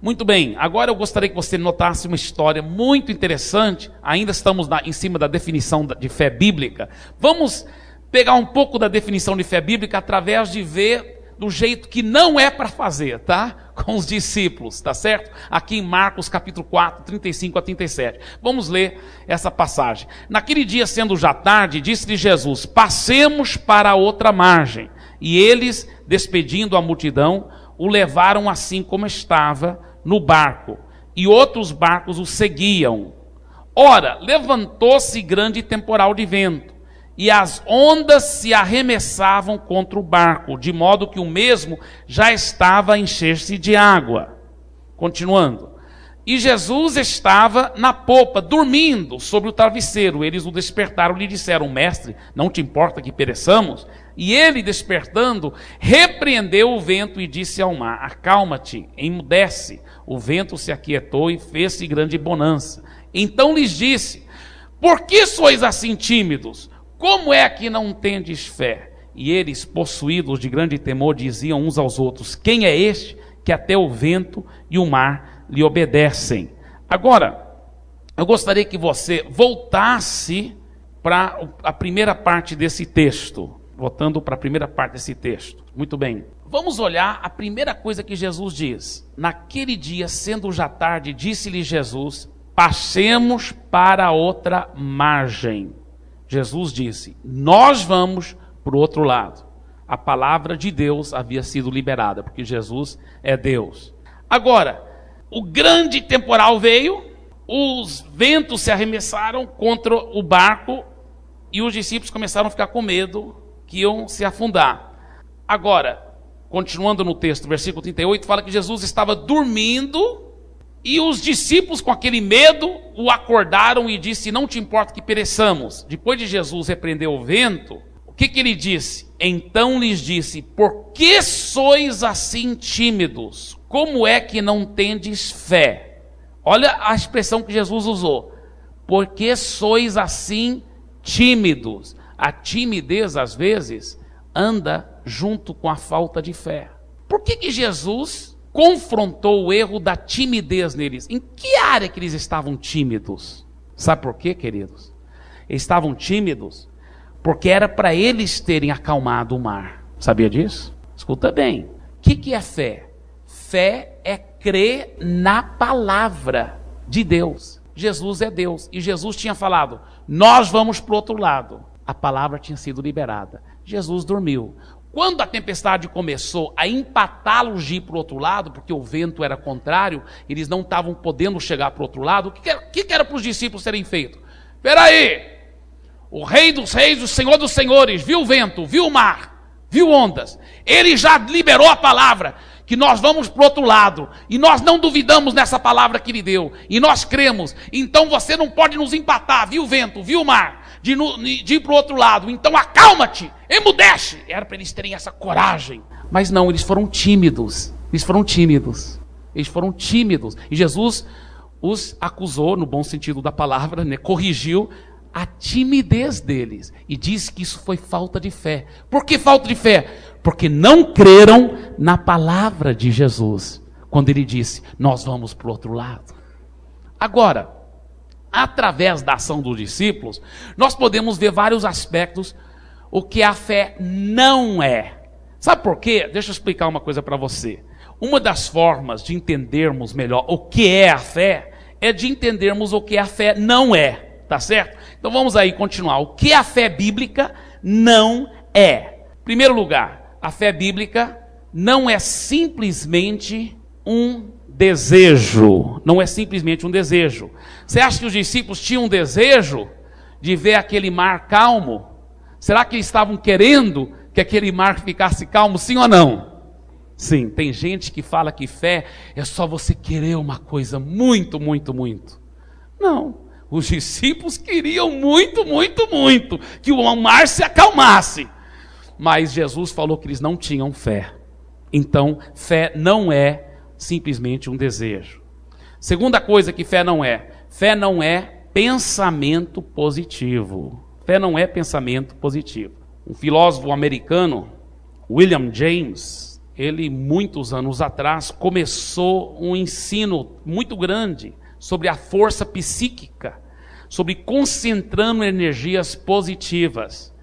Muito bem, agora eu gostaria que você notasse uma história muito interessante. Ainda estamos em cima da definição de fé bíblica. Vamos pegar um pouco da definição de fé bíblica através de ver do jeito que não é para fazer, tá? Com os discípulos, tá certo? Aqui em Marcos capítulo 4, 35 a 37. Vamos ler essa passagem. Naquele dia, sendo já tarde, disse-lhe Jesus: passemos para a outra margem. E eles, despedindo a multidão, o levaram assim como estava no barco, e outros barcos o seguiam. Ora, levantou-se grande temporal de vento, e as ondas se arremessavam contra o barco, de modo que o mesmo já estava a encher-se de água. Continuando. E Jesus estava na popa, dormindo sobre o travesseiro. Eles o despertaram e lhe disseram: Mestre, não te importa que pereçamos? E ele, despertando, repreendeu o vento e disse ao mar: acalma-te, emudece. O vento se aquietou e fez-se grande bonança. Então lhes disse: por que sois assim tímidos? Como é que não tendes fé? E eles, possuídos de grande temor, diziam uns aos outros: quem é este que até o vento e o mar lhe obedecem? Agora, eu gostaria que você voltasse para a primeira parte desse texto. Voltando para a primeira parte desse texto. Muito bem. Vamos olhar a primeira coisa que Jesus diz. Naquele dia, sendo já tarde, disse-lhe Jesus: passemos para a outra margem. Jesus disse: nós vamos para o outro lado. A palavra de Deus havia sido liberada, porque Jesus é Deus. Agora, o grande temporal veio, os ventos se arremessaram contra o barco e os discípulos começaram a ficar com medo que iam se afundar. Agora, continuando no texto, versículo 38, fala que Jesus estava dormindo e os discípulos, com aquele medo, o acordaram e disse: não te importa que pereçamos. Depois de Jesus repreender o vento, o que ele disse? Então lhes disse: por que sois assim tímidos? Como é que não tendes fé? Olha a expressão que Jesus usou: por que sois assim tímidos? A timidez, às vezes, anda junto com a falta de fé. Por que Jesus confrontou o erro da timidez neles? Em que área que eles estavam tímidos? Sabe por quê, queridos? Eles estavam tímidos porque era para eles terem acalmado o mar. Sabia disso? Escuta bem. O que é fé? Fé é crer na palavra de Deus. Jesus é Deus. E Jesus tinha falado: nós vamos para o outro lado. A palavra tinha sido liberada. Jesus dormiu. Quando a tempestade começou a empatá-los de ir para o outro lado, porque o vento era contrário, eles não estavam podendo chegar para o outro lado, o que era para os discípulos serem feito? Espera aí, o Rei dos Reis, o Senhor dos Senhores, viu o vento, viu o mar, viu ondas. Ele já liberou a palavra, que nós vamos para o outro lado, e nós não duvidamos nessa palavra que ele deu, e nós cremos. Então você não pode nos empatar, viu o vento, viu o mar, de ir para o outro lado. Então acalma-te, emudece. Era para eles terem essa coragem. Mas não, eles foram tímidos. Eles foram tímidos. E Jesus os acusou, no bom sentido da palavra, né? Corrigiu a timidez deles. E disse que isso foi falta de fé. Por que falta de fé? Porque não creram na palavra de Jesus. Quando ele disse: nós vamos para o outro lado. Agora, através da ação dos discípulos, nós podemos ver vários aspectos o que a fé não é. Sabe por quê? Deixa eu explicar uma coisa para você. Uma das formas de entendermos melhor o que é a fé é de entendermos o que a fé não é, tá certo? Então vamos aí continuar. O que a fé bíblica não é? Em primeiro lugar, a fé bíblica não é simplesmente um desejo. Não é simplesmente um desejo. Você acha que os discípulos tinham um desejo de ver aquele mar calmo? Será que eles estavam querendo que aquele mar ficasse calmo, sim ou não? Sim, tem gente que fala que fé é só você querer uma coisa muito, muito, muito. Não, os discípulos queriam muito, muito, muito que o mar se acalmasse. Mas Jesus falou que eles não tinham fé. Então, fé não é simplesmente um desejo. Segunda coisa que fé não é pensamento positivo. Fé não é pensamento positivo. Um filósofo americano, William James, ele, muitos anos atrás, começou um ensino muito grande sobre a força psíquica, sobre concentrando energias positivas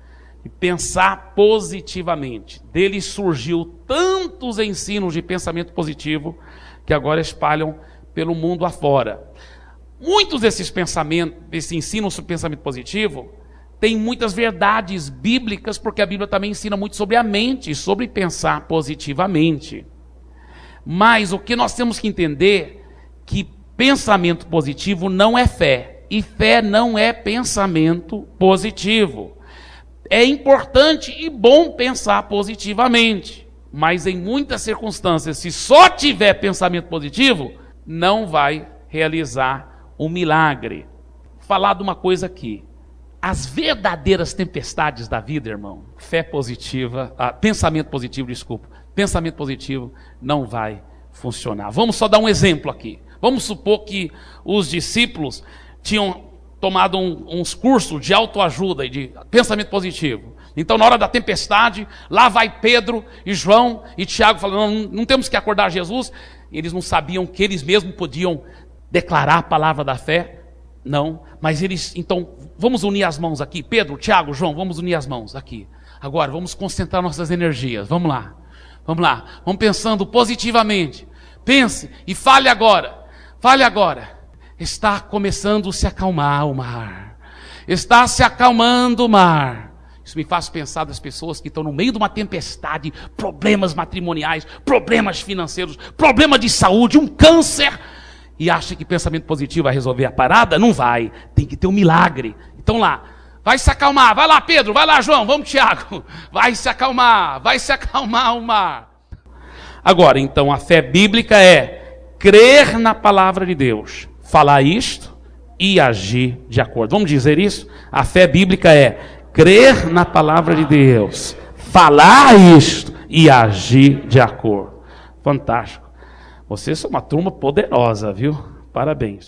e pensar positivamente. Dele surgiu tantos ensinos de pensamento positivo que agora espalham pelo mundo afora. Muitos desses pensamentos, esse ensino sobre pensamento positivo, tem muitas verdades bíblicas, porque a Bíblia também ensina muito sobre a mente, sobre pensar positivamente. Mas o que nós temos que entender que pensamento positivo não é fé, e fé não é pensamento positivo. É importante e bom pensar positivamente, mas em muitas circunstâncias, se só tiver pensamento positivo, não vai realizar um milagre. Vou falar de uma coisa aqui. As verdadeiras tempestades da vida, irmão, pensamento positivo não vai funcionar. Vamos só dar um exemplo aqui. Vamos supor que os discípulos tinham tomado uns cursos de autoajuda e de pensamento positivo. Então, na hora da tempestade, lá vai Pedro e João e Tiago falando, não temos que acordar Jesus. Eles não sabiam que eles mesmos podiam declarar a palavra da fé. Não, mas eles, então, vamos unir as mãos aqui. Pedro, Tiago, João, vamos unir as mãos aqui. Agora, vamos concentrar nossas energias. Vamos lá. Vamos pensando positivamente. Pense e fale agora. Está começando a se acalmar o mar. Está se acalmando o mar. Isso me faz pensar das pessoas que estão no meio de uma tempestade, problemas matrimoniais, problemas financeiros, problema de saúde, um câncer, e acha que pensamento positivo vai resolver a parada? Não vai. Tem que ter um milagre. Então lá, vai se acalmar. Vai lá, Pedro. Vai lá, João. Vamos, Tiago. Vai se acalmar o mar. Agora, então, a fé bíblica é crer na palavra de Deus, falar isto e agir de acordo. Vamos dizer isso? A fé bíblica é crer na palavra de Deus, falar isto e agir de acordo. Fantástico. Vocês são uma turma poderosa, viu? Parabéns.